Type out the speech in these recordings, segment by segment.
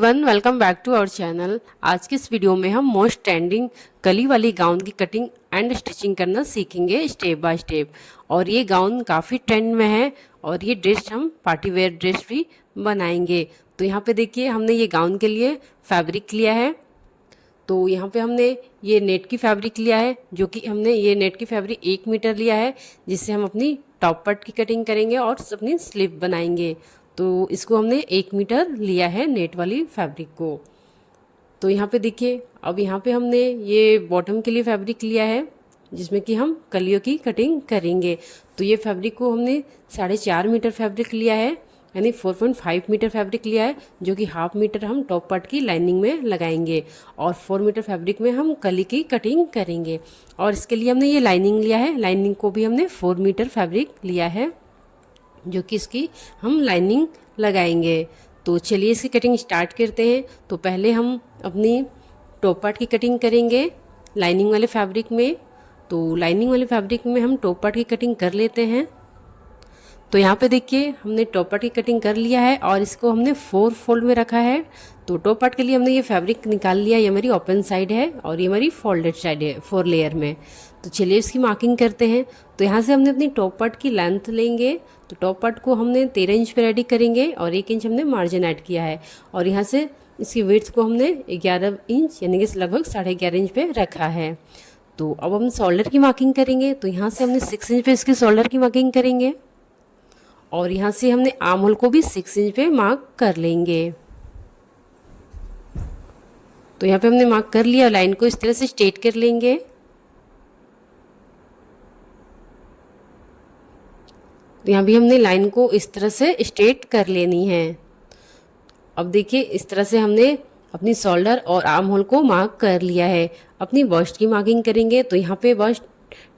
Everyone, welcome back to our channel. आज की इस वीडियो में हम मोस्ट ट्रेंडिंग कली वाली गाउन की कटिंग एंड स्टिचिंग करना सीखेंगे स्टेप बाय स्टेप। और ये गाउन काफ़ी ट्रेंड में है और ये ड्रेस हम पार्टी वेयर ड्रेस भी बनाएंगे। तो यहाँ पे देखिए, हमने ये गाउन के लिए फैब्रिक लिया है। तो यहाँ पे हमने ये नेट की फैब्रिक लिया है, जो कि हमने ये नेट की फैब्रिक 1 मीटर लिया है, जिससे हम अपनी टॉप पार्ट की कटिंग करेंगे और अपनी स्लीव बनाएंगे। तो इसको हमने 1 मीटर लिया है नेट वाली फैब्रिक को। तो यहाँ पे देखिए, अब यहाँ पे हमने ये बॉटम के लिए फैब्रिक लिया है, जिसमें कि हम कलियों की कटिंग करेंगे। तो ये फैब्रिक को हमने 4.5 मीटर फैब्रिक लिया है, यानी 4.5 मीटर फैब्रिक लिया है, जो कि हाफ मीटर हम टॉप पार्ट की लाइनिंग में लगाएंगे और 4 मीटर फैब्रिक में हम कली की कटिंग करेंगे। और इसके लिए हमने ये लाइनिंग लिया है, लाइनिंग को भी हमने 4 मीटर फैब्रिक लिया है, जो कि इसकी हम लाइनिंग लगाएंगे। तो चलिए इसकी कटिंग स्टार्ट करते हैं। तो पहले हम अपनी टॉप पार्ट की कटिंग करेंगे लाइनिंग वाले फैब्रिक में। तो लाइनिंग वाले फैब्रिक में हम टॉप पार्ट की कटिंग कर लेते हैं। तो यहाँ पे देखिए, हमने टॉप पार्ट की कटिंग कर लिया है और इसको हमने 4 फोल्ड में रखा है। तो टॉप पार्ट के लिए हमने ये फैब्रिक निकाल लिया, ये हमारी ओपन साइड है और ये हमारी फोल्डेड साइड है 4 लेयर में। तो चलिए इसकी मार्किंग करते हैं। तो यहाँ से हमने अपनी टॉप पार्ट की लेंथ लेंगे। तो टॉप पार्ट को हमने 13 इंच पे रेडी करेंगे और 1 इंच हमने मार्जिन ऐड किया है। और यहाँ से इसकी विड्थ को हमने 11 इंच यानी कि लगभग 11.5 इंच पे रखा है। तो अब हम शोल्डर की मार्किंग करेंगे। तो यहाँ से हमने 6 इंच पे इसकी शोल्डर की मार्किंग करेंगे और यहाँ से हमने आर्म होल को भी 6 इंच पे मार्क कर लेंगे। तो यहाँ पे हमने मार्क कर लिया, लाइन को इस तरह से स्ट्रेट कर लेंगे। तो यहाँ भी हमने लाइन को इस तरह से स्ट्रेट कर लेनी है। अब देखिए, इस तरह से हमने अपनी शोल्डर और आर्म होल को मार्क कर लिया है। अपनी बस्ट की मार्किंग करेंगे। तो यहाँ पे बस्ट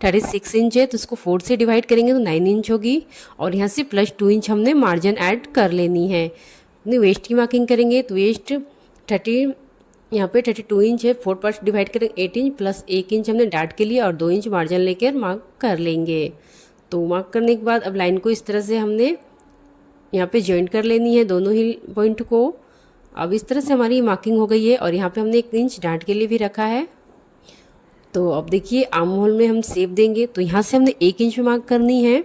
36 इंच है, तो इसको 4 से डिवाइड करेंगे तो 9 इंच होगी। और यहाँ से +2 इंच हमने मार्जिन ऐड कर लेनी है। अपनी वेस्ट की मार्किंग करेंगे। तो वेस्ट 30 यहाँ पे 32 इंच है, 4 पार्ट डिवाइड करेंगे 8 इंच प्लस 1 इंच हमने डाट के लिए और 2 इंच मार्जिन लेकर मार्क कर लेंगे। तो मार्क करने के बाद अब लाइन को इस तरह से हमने यहाँ पे जॉइंट कर लेनी है दोनों ही पॉइंट को। अब इस तरह से हमारी मार्किंग हो गई है और यहाँ पे हमने 1 इंच डाट के लिए भी रखा है। तो अब देखिए, आर्म होल में हम शेप देंगे। तो यहाँ से हमने 1 इंच मार्क करनी है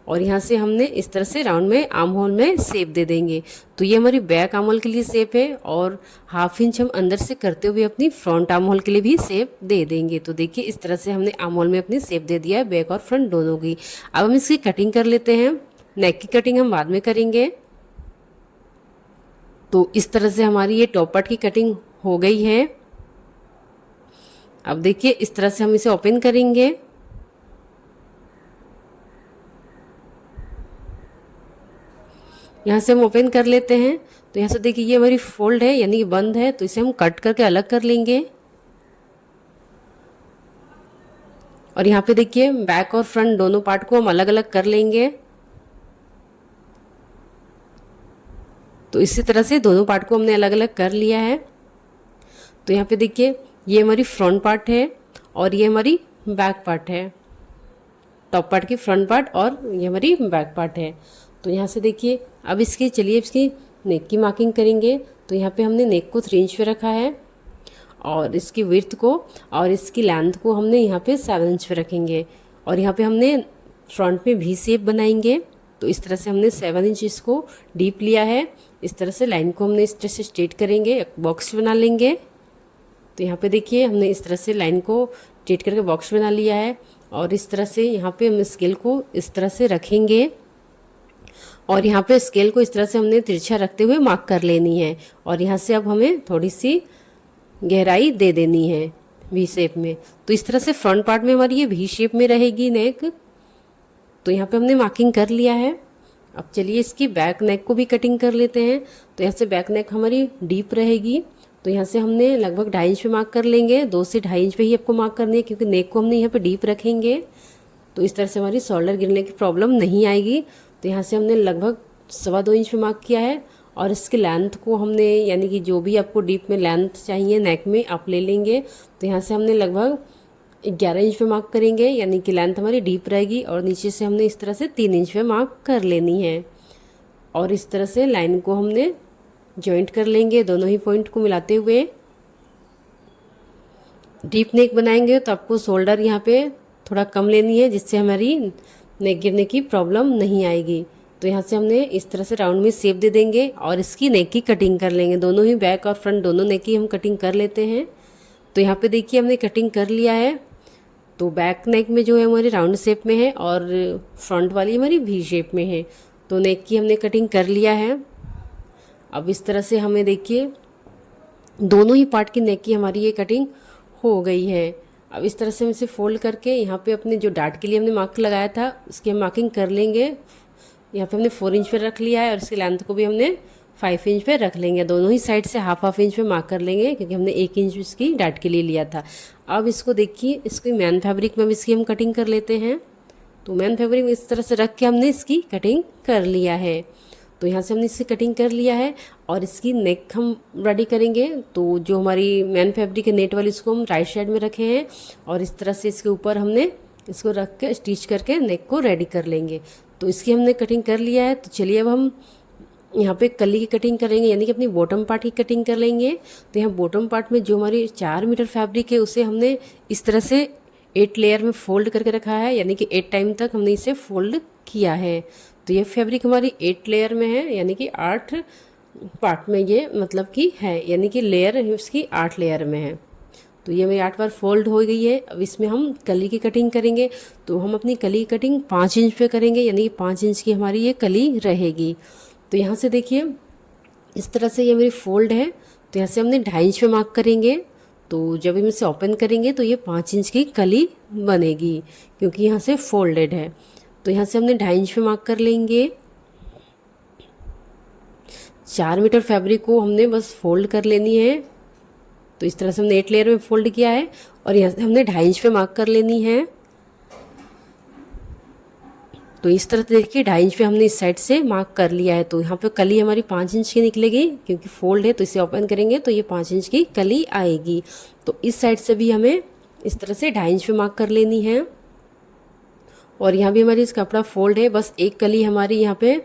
और यहाँ से हमने इस तरह से राउंड में आर्म होल में शेप दे देंगे। तो ये हमारी बैक आर्म होल के लिए शेप है और ½ इंच हम अंदर से करते हुए अपनी फ्रंट आर्म होल के लिए भी शेप दे देंगे। तो देखिए, इस तरह से हमने आर्म होल में अपनी शेप दे दिया है, बैक और फ्रंट दोनों की। अब हम इसकी कटिंग कर लेते हैं। नेक की कटिंग हम बाद में करेंगे। तो इस तरह से हमारी ये टॉप पार्ट की कटिंग हो गई है। अब देखिए, इस तरह से हम इसे ओपन करेंगे। यहाँ से हम ओपन कर लेते हैं। तो यहाँ से देखिए, ये हमारी फोल्ड है यानी कि बंद है, तो इसे हम कट करके अलग कर लेंगे। और यहाँ पे देखिए, बैक और फ्रंट दोनों पार्ट को हम अलग अलग कर लेंगे। तो इसी तरह से दोनों पार्ट को हमने अलग अलग कर लिया है। तो यहाँ पे देखिए, ये हमारी फ्रंट पार्ट है और ये हमारी बैक पार्ट है। टॉप पार्ट की फ्रंट पार्ट और ये हमारी बैक पार्ट है। तो यहाँ से देखिए, अब चलिए इसकी नेक की मार्किंग करेंगे। तो यहाँ पे हमने नेक को 3 इंच पे रखा है और इसकी विड्थ को और इसकी लेंथ को हमने यहाँ पे 7 इंच पे रखेंगे। और यहाँ पे हमने फ्रंट में भी शेप बनाएंगे। तो इस तरह से हमने 7 इंच इसको डीप लिया है। इस तरह से लाइन को हमने इस तरह से स्ट्रेट करेंगे, एक बॉक्स बना लेंगे। तो यहाँ पे देखिए, हमने इस तरह से लाइन को स्ट्रेट करके बॉक्स बना लिया है और इस तरह से यहाँ पे हम स्केल को इस तरह से रखेंगे और यहाँ पे स्केल को इस तरह से हमने तिरछा रखते हुए मार्क कर लेनी है। और यहाँ से अब हमें थोड़ी सी गहराई दे देनी है वी शेप में। तो इस तरह से फ्रंट पार्ट में हमारी ये वी शेप में रहेगी नेक। तो यहाँ पे हमने मार्किंग कर लिया है। अब चलिए इसकी बैक नेक को भी कटिंग कर लेते हैं। तो यहाँ से बैक नेक हमारी डीप रहेगी। तो यहाँ से हमने लगभग 2.5 इंच पे मार्क कर लेंगे। 2 से 2.5 इंच पे ही आपको मार्क करनी है, क्योंकि नेक को हमने यहाँ पे डीप रखेंगे। तो इस तरह से हमारी शोल्डर गिरने की प्रॉब्लम नहीं आएगी। तो यहाँ से हमने लगभग 2.25 इंच पे मार्क किया है और इसकी लेंथ को हमने, यानी कि जो भी आपको डीप में लेंथ चाहिए नेक में आप ले लेंगे। तो यहाँ से हमने लगभग 11 इंच पे मार्क करेंगे, यानी कि लेंथ हमारी डीप रहेगी। और नीचे से हमने इस तरह से 3 इंच पे मार्क कर लेनी है। और इस तरह से लाइन को हमने जॉइंट कर लेंगे दोनों ही पॉइंट को मिलाते हुए। डीप नेक बनाएंगे तो आपको शोल्डर यहाँ पे थोड़ा कम लेनी है, जिससे हमारी नेक गिरने की प्रॉब्लम नहीं आएगी। तो यहाँ से हमने इस तरह से राउंड में शेप दे देंगे और इसकी नेक की कटिंग कर लेंगे। दोनों ही बैक और फ्रंट दोनों नेक की हम कटिंग कर लेते हैं। तो यहाँ पे देखिए हमने कटिंग कर लिया है। तो बैक नेक में जो है हमारी राउंड शेप में है और फ्रंट वाली हमारी वी शेप में है। तो नेक की हमने कटिंग कर लिया है। अब इस तरह से हमें देखिए दोनों ही पार्ट की नेक की हमारी ये कटिंग हो गई है। अब इस तरह से हम इसे फोल्ड करके यहाँ पे अपने जो डार्ट के लिए हमने मार्क लगाया था उसकी हम मार्किंग कर लेंगे। यहाँ पे हमने 4 इंच पे रख लिया है और इसकी लेंथ को भी हमने 5 इंच पे रख लेंगे। दोनों ही साइड से हाफ इंच पे मार्क कर लेंगे, क्योंकि हमने 1 इंच इसकी डार्ट के लिए लिया था। अब इसको देखिए, इसकी मैन फैब्रिक में भी इसकी हम कटिंग कर लेते हैं। तो मैन फैब्रिक इस तरह से रख के हमने इसकी कटिंग कर लिया है। तो यहाँ से हमने इसकी कटिंग कर लिया है और इसकी नेक हम रेडी करेंगे। तो जो हमारी मैन फैब्रिक है नेट वाली, इसको हम राइट साइड में रखे हैं और इस तरह से इसके ऊपर हमने इसको रख के स्टिच करके नेक को रेडी कर लेंगे। तो इसकी हमने कटिंग कर लिया है। तो चलिए अब हम यहाँ पे कली की कटिंग करेंगे, यानी कि अपनी बॉटम पार्ट की कटिंग कर लेंगे। तो यहाँ बॉटम पार्ट में जो हमारी 4 मीटर फैब्रिक है उसे हमने इस तरह से 8 लेयर में फोल्ड करके रखा है, यानी कि 8 टाइम तक हमने इसे फोल्ड किया है। तो ये फैब्रिक हमारी 8 लेयर में है, यानी कि 8 पार्ट में ये मतलब कि है, यानी कि लेयर इसकी 8 लेयर में है। तो ये मेरी 8 बार फोल्ड हो गई है। अब इसमें हम कली की कटिंग करेंगे। तो हम अपनी कली की कटिंग 5 इंच पे करेंगे, यानी कि 5 इंच की हमारी ये कली रहेगी। तो यहाँ से देखिए इस तरह से ये मेरी फोल्ड है। तो यहाँ से हमने 2.5 इंच पे मार्क करेंगे। तो जब हम इसे ओपन करेंगे तो ये 5 इंच की कली बनेगी, क्योंकि यहाँ से फोल्डेड है। तो यहाँ से हमने 2.5 इंच पे मार्क कर लेंगे। 4 मीटर फैब्रिक को हमने बस फोल्ड कर लेनी है। तो इस तरह से हमने 8 लेयर में फोल्ड किया है और यहाँ से हमने 2.5 इंच पे मार्क कर लेनी है। तो इस तरह से देखिए 2.5 इंच पे हमने इस साइड से मार्क कर लिया है। तो यहाँ पे कली हमारी 5 इंच की निकलेगी, क्योंकि फोल्ड है। तो इसे ओपन करेंगे तो ये 5 इंच की कली आएगी। तो इस साइड से भी हमें इस तरह से 2.5 इंच पे मार्क कर लेनी है। और यहाँ भी हमारी इस कपड़ा फोल्ड है, बस एक कली हमारी यहाँ पे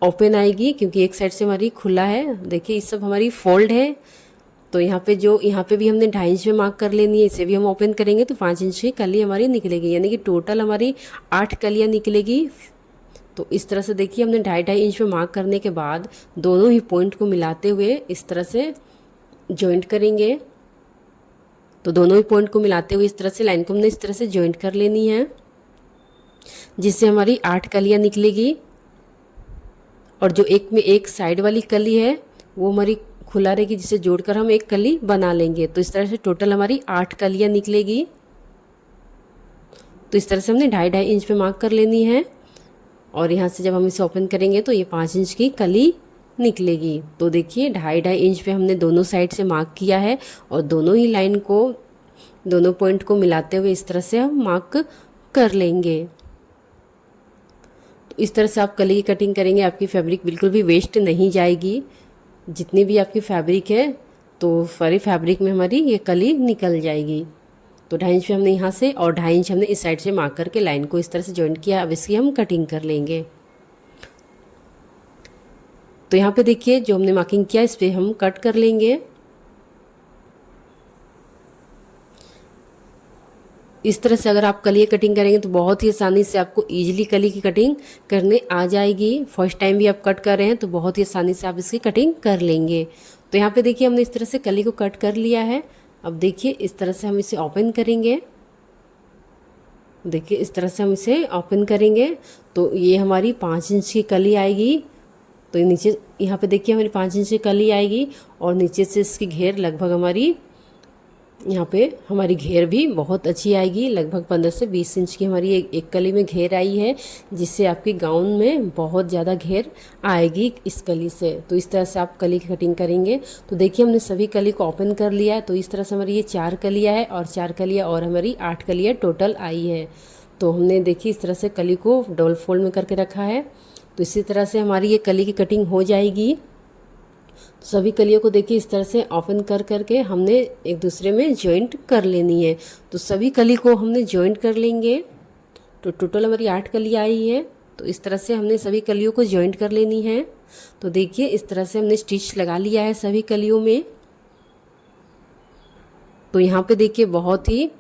ओपन आएगी, क्योंकि एक साइड से हमारी खुला है। देखिए ये सब हमारी फोल्ड है। तो यहाँ पे भी हमने 2.5 इंच में मार्क कर लेनी है। इसे भी हम ओपन करेंगे तो 5 इंच की कली हमारी निकलेगी, यानी कि टोटल हमारी 8 कलियाँ निकलेगी। तो इस तरह से देखिए हमने 2.5 इंच में मार्क करने के बाद दोनों ही पॉइंट को मिलाते हुए इस तरह से जॉइंट करेंगे। तो दोनों ही पॉइंट को मिलाते हुए इस तरह से लाइन को हमने इस तरह से जॉइंट कर लेनी है, जिससे हमारी 8 कलियाँ निकलेगी। और जो एक साइड वाली कली है वो हमारी खुला रहेगी, जिसे जोड़कर हम एक कली बना लेंगे। तो इस तरह से टोटल हमारी 8 कलियाँ निकलेगी। तो इस तरह से हमने 2.5 इंच पे मार्क कर लेनी है और यहाँ से जब हम इसे ओपन करेंगे तो ये 5 इंच की कली निकलेगी। तो देखिए 2.5 इंच पे हमने दोनों साइड से मार्क किया है और दोनों ही लाइन को, दोनों पॉइंट को मिलाते हुए इस तरह से हम मार्क कर लेंगे। तो इस तरह से आप कली की कटिंग करेंगे, आपकी फैब्रिक बिल्कुल भी वेस्ट नहीं जाएगी। जितनी भी आपकी फैब्रिक है तो सारी फैब्रिक में हमारी ये कली निकल जाएगी। तो 2.5 इंच पे हमने यहाँ से और 2.5 इंच हमने इस साइड से मार्क करके लाइन को इस तरह से जॉइंट किया। अब इसकी हम कटिंग कर लेंगे। तो यहाँ पे देखिए जो हमने मार्किंग किया इस पर हम कट कर लेंगे। इस तरह से अगर आप कली कटिंग करेंगे तो बहुत ही आसानी से आपको ईजिली कली की कटिंग करने आ जाएगी। फर्स्ट टाइम भी आप कट कर रहे हैं तो बहुत ही आसानी से आप इसकी कटिंग कर लेंगे। तो यहाँ पे देखिए हमने इस तरह से कली को कट कर लिया है। अब देखिए इस तरह से हम इसे ओपन करेंगे। देखिए इस तरह से हम इसे ओपन करेंगे तो ये हमारी 5 इंच की कली आएगी। तो नीचे यहाँ पे देखिए हमारी 5 इंच की कली आएगी और नीचे से इसकी घेर लगभग हमारी, यहाँ पे हमारी घेर भी बहुत अच्छी आएगी। लगभग 15 से 20 इंच की हमारी एक कली में घेर आई है, जिससे आपकी गाउन में बहुत ज़्यादा घेर आएगी इस कली से। तो इस तरह से आप कली की कटिंग करेंगे। तो देखिए हमने सभी कली को ओपन कर लिया है। तो इस तरह से हमारी ये 4 कलियाँ है और 4 कलियाँ और हमारी 8 कलियाँ टोटल आई है। तो हमने देखिए इस तरह से कली को डबल फोल्ड में करके रखा है। तो इसी तरह से हमारी ये कली की कटिंग हो जाएगी। सभी कलियों को देखिए इस तरह से ओपन कर करके हमने एक दूसरे में जॉइंट कर लेनी है। तो सभी कली को हमने जॉइंट कर लेंगे। तो टोटल हमारी 8 कलियाँ आई है। तो इस तरह से हमने सभी कलियों को जॉइंट कर लेनी है। तो देखिए इस तरह से हमने स्टिच लगा लिया है सभी कलियों में। तो यहाँ पे देखिए बहुत ही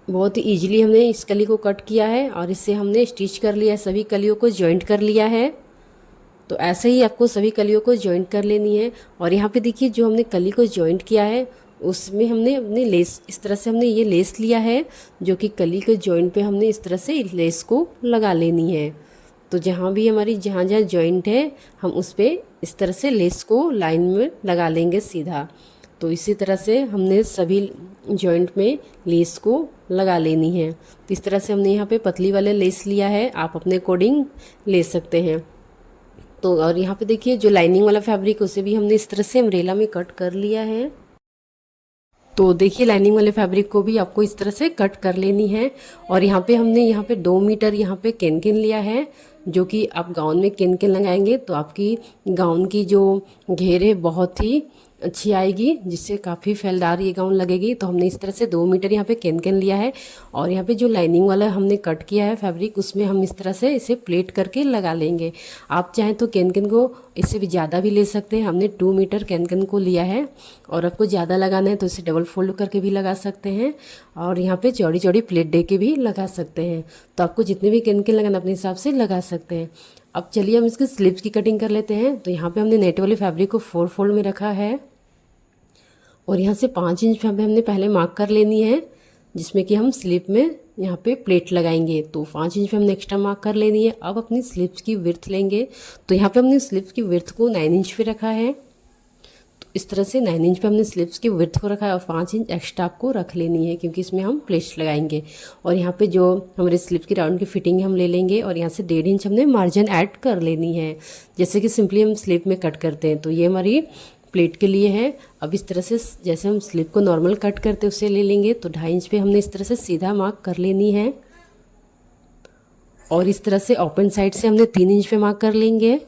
इजीली हमने इस कली को कट किया है और इससे हमने स्टिच कर लिया है, सभी कलियों को जॉइंट कर लिया है। तो ऐसे ही आपको सभी कलियों को जॉइंट कर लेनी है। और यहाँ पे देखिए जो हमने कली को जॉइंट किया है उसमें हमने अपने लेस, इस तरह से हमने ये लेस लिया है जो कि कली के जॉइंट पे हमने इस तरह से लेस को लगा लेनी है। तो जहाँ भी हमारी जहाँ जहाँ जॉइंट है हम उस पर इस तरह से लेस को लाइन में लगा लेंगे सीधा। तो इसी तरह से हमने सभी जॉइंट में लेस को लगा लेनी है। तो इस तरह से हमने यहाँ पे पतली वाले लेस लिया है, आप अपने अकॉर्डिंग ले सकते हैं। तो और यहाँ पे देखिए जो लाइनिंग वाला फैब्रिक उसे भी हमने इस तरह से अम्ब्रेला में कट कर लिया है। तो देखिए लाइनिंग वाले फैब्रिक को भी आपको इस तरह से कट कर लेनी है। और यहाँ पे हमने यहाँ पे 2 मीटर यहाँ पे कैनकिन लिया है, जो कि आप गाउन में कैनकिन लगाएंगे तो आपकी गाउन की जो घेर है बहुत ही अच्छी आएगी, जिससे काफ़ी फैलदार ये गाउन लगेगी। तो हमने इस तरह से 2 मीटर यहाँ पे कैनकिन लिया है और यहाँ पे जो लाइनिंग वाला हमने कट किया है फैब्रिक उसमें हम इस तरह से इसे प्लेट करके लगा लेंगे। आप चाहें तो कैनकिन को इससे भी ज़्यादा भी ले सकते हैं। हमने 2 मीटर कैनकिन को लिया है और आपको ज़्यादा लगाना है तो इसे डबल फोल्ड करके भी लगा सकते हैं और यहाँ पे चौड़ी चौड़ी प्लेट दे के भी लगा सकते हैं। तो आपको जितने भी कैनकिन लगाना अपने हिसाब से लगा सकते हैं। अब चलिए हम इसके स्लीव्स की कटिंग कर लेते हैं। तो यहाँ पे हमने नेट वाले फैब्रिक को 4 फोल्ड में रखा है और यहाँ से 5 इंच पे हमने पहले मार्क कर लेनी है, जिसमें कि हम स्लीव में यहाँ पे प्लेट लगाएंगे। तो 5 इंच पे हमने एक्स्ट्रा मार्क कर लेनी है। अब अपनी स्लीव्स की विड्थ लेंगे। तो यहाँ पे हमने स्लीव्स की विड्थ को 9 इंच पे रखा है। तो इस तरह से 9 इंच पे हमने स्लीव्स की विड्थ को रखा है और 5 इंच एक्स्ट्रा आपको रख लेनी है, क्योंकि इसमें हम प्लेट्स लगाएंगे। और यहाँ पे जो हमारे स्लीव की राउंड की फिटिंग हम ले लेंगे और यहाँ से 1.5 इंच हमने मार्जिन ऐड कर लेनी है, जैसे कि सिंपली हम स्लीव में कट करते हैं। तो ये हमारी प्लेट के लिए है। अब इस तरह से जैसे हम स्लीव को नॉर्मल कट करते हैं उसे ले लेंगे। तो 2.5 इंच पे हमने इस तरह से सीधा मार्क कर लेनी है और इस तरह से ओपन साइड से हमने 3 इंच पे मार्क कर लेंगे।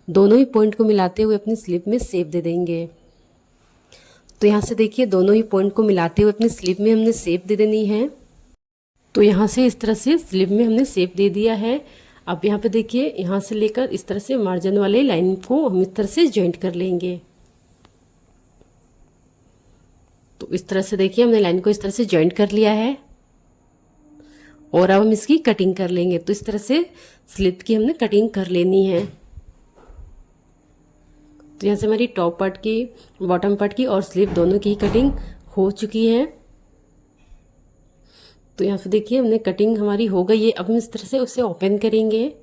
दोनों ही पॉइंट को मिलाते हुए अपनी स्लीव में शेप दे देंगे। तो यहाँ से देखिए दोनों ही पॉइंट को मिलाते हुए अपनी स्लीव में हमने शेप दे देनी है। तो यहाँ से इस तरह से स्लीव में हमने शेप दे दिया है। अब यहाँ पे देखिए यहाँ से लेकर इस तरह से मार्जिन वाले लाइन को हम इस तरह से जॉइंट कर लेंगे। तो इस तरह से देखिए हमने लाइन को इस तरह से जॉइंट कर लिया है और अब हम इसकी कटिंग कर लेंगे। तो इस तरह से स्लीव की हमने कटिंग कर लेनी है। तो यहाँ से हमारी टॉप पार्ट की, बॉटम पार्ट की और स्लीव दोनों की कटिंग हो चुकी है। तो यहाँ से देखिए हमने कटिंग हमारी हो गई है। अब हम इस तरह से उसे ओपन करेंगे।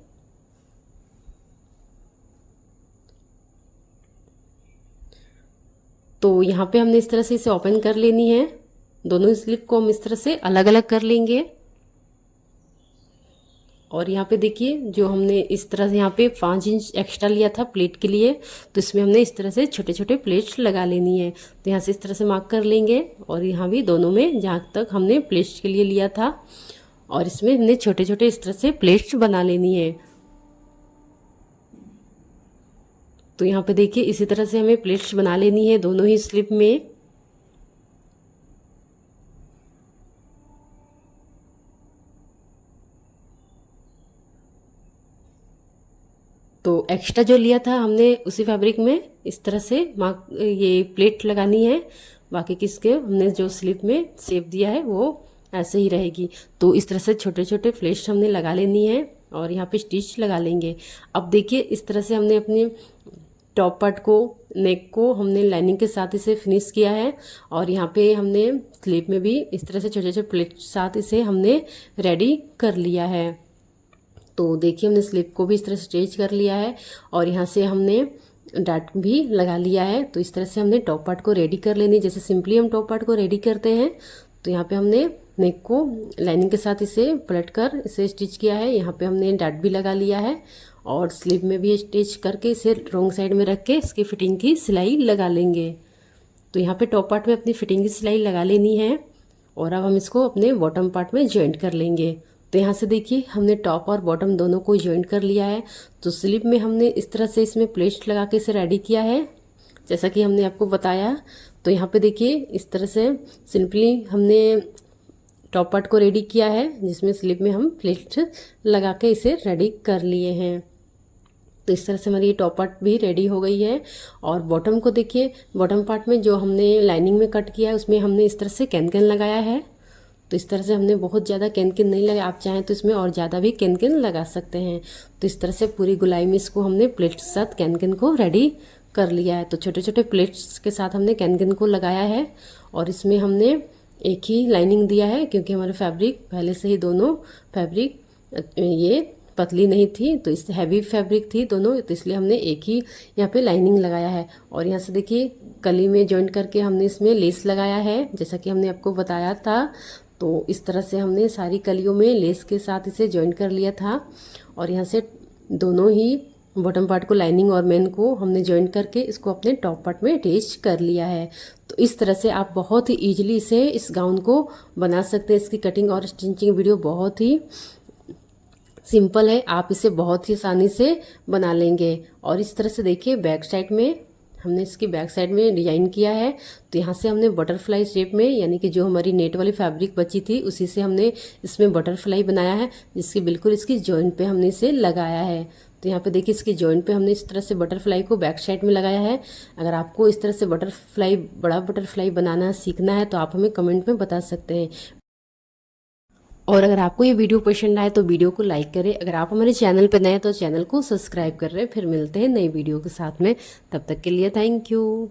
तो यहाँ पे हमने इस तरह से इसे ओपन कर लेनी है। दोनों स्लीव को हम इस तरह से अलग अलग कर लेंगे। और यहाँ पे देखिए जो हमने इस तरह से यहाँ पे 5 इंच एक्स्ट्रा लिया था प्लेट के लिए, तो इसमें हमने इस तरह से छोटे छोटे प्लेट्स लगा लेनी है। तो यहाँ से इस तरह से मार्क कर लेंगे और यहाँ भी दोनों में जहाँ तक हमने प्लेट्स के लिए लिया था और इसमें हमने छोटे छोटे इस तरह से प्लेट्स बना लेनी है। तो यहाँ पे देखिए इसी तरह से हमें प्लेट्स बना लेनी है दोनों ही स्लीव में। तो एक्स्ट्रा जो लिया था हमने उसी फैब्रिक में इस तरह से ये प्लेट लगानी है। बाकी किसके हमने जो स्लीव में शेप दिया है वो ऐसे ही रहेगी। तो इस तरह से छोटे छोटे प्लेट्स हमने लगा लेनी है और यहाँ पे स्टिच लगा लेंगे। अब देखिए इस तरह से हमने अपने टॉप पार्ट को, नेक को हमने लाइनिंग के साथ इसे फिनिश किया है और यहाँ पे हमने स्लीव में भी इस तरह से छोटे छोटे प्लेट के साथ इसे हमने रेडी कर लिया है। तो देखिए हमने स्लीव को भी इस तरह से स्ट्रेच कर लिया है और यहाँ से हमने डॉट भी लगा लिया है। तो इस तरह से हमने टॉप पार्ट को रेडी कर लेनी, जैसे सिंपली हम टॉप पार्ट को रेडी करते हैं। तो यहाँ पे हमने नेक को लाइनिंग के साथ इसे पलट कर इसे स्टिच किया है। यहाँ पे हमने डॉट भी लगा लिया है और स्लीव में भी स्टिच करके इसे रॉन्ग साइड में रख के इसकी फिटिंग की सिलाई लगा लेंगे। तो यहाँ पे टॉप पार्ट में अपनी फिटिंग की सिलाई लगा लेनी है और अब हम इसको अपने बॉटम पार्ट में ज्वाइंट कर लेंगे। तो यहाँ से देखिए हमने टॉप और बॉटम दोनों को ज्वाइंट कर लिया है। तो स्लीव में हमने इस तरह से इसमें प्लेट्स लगा के इसे रेडी किया है, जैसा कि हमने आपको बताया। तो यहाँ पे देखिए इस तरह से सिंपली हमने टॉप पार्ट को रेडी किया है, जिसमें स्लीव में हम प्लेट्स लगा के इसे रेडी कर लिए हैं। तो इस तरह से हमारी ये टॉप पार्ट भी रेडी हो गई है। और बॉटम को देखिए, बॉटम पार्ट में जो हमने लाइनिंग में कट किया है उसमें हमने इस तरह से कैन लगाया है। तो इस तरह से हमने बहुत ज़्यादा कैन नहीं लगाया, आप चाहें तो इसमें और ज़्यादा भी कैन लगा सकते हैं। तो इस तरह से पूरी गुलाई में इसको हमने प्लेट्स के साथ कैन को रेडी कर लिया है। तो छोटे छोटे प्लेट्स के साथ हमने कैन को लगाया है और इसमें हमने एक ही लाइनिंग दिया है, क्योंकि हमारे फैब्रिक पहले से ही दोनों फैब्रिक ये पतली नहीं थी, तो इस हैवी फैब्रिक थी दोनों, तो इसलिए हमने एक ही यहाँ पे लाइनिंग लगाया है। और यहाँ से देखिए कली में जॉइंट करके हमने इसमें लेस लगाया है, जैसा कि हमने आपको बताया था। तो इस तरह से हमने सारी कलियों में लेस के साथ इसे जॉइंट कर लिया था। और यहाँ से दोनों ही बॉटम पार्ट को, लाइनिंग और मेन को हमने जॉइंट करके इसको अपने टॉप पार्ट में अटैच कर लिया है। तो इस तरह से आप बहुत ही ईजिली इसे, इस गाउन को बना सकते हैं। इसकी कटिंग और स्टिचिंग वीडियो बहुत ही सिंपल है, आप इसे बहुत ही आसानी से बना लेंगे। और इस तरह से देखिए बैक साइड में हमने इसकी बैक साइड में डिजाइन किया है। तो यहाँ से हमने बटरफ्लाई शेप में, यानी कि जो हमारी नेट वाली फैब्रिक बची थी उसी से हमने इसमें बटरफ्लाई बनाया है, जिसकी बिल्कुल इसकी जॉइंट पे हमने इसे लगाया है। तो यहाँ पे देखिए इसकी जॉइंट पे हमने इस तरह से बटरफ्लाई को बैक साइड में लगाया है। अगर आपको इस तरह से बटरफ्लाई, बड़ा बटरफ्लाई बनाना सीखना है तो आप हमें कमेंट में बता सकते हैं। और अगर आपको ये वीडियो पसंद आए तो वीडियो को लाइक करें। अगर आप हमारे चैनल पर नए हैं तो चैनल को सब्सक्राइब कर रहे हैं। फिर मिलते हैं नई वीडियो के साथ में, तब तक के लिए थैंक यू।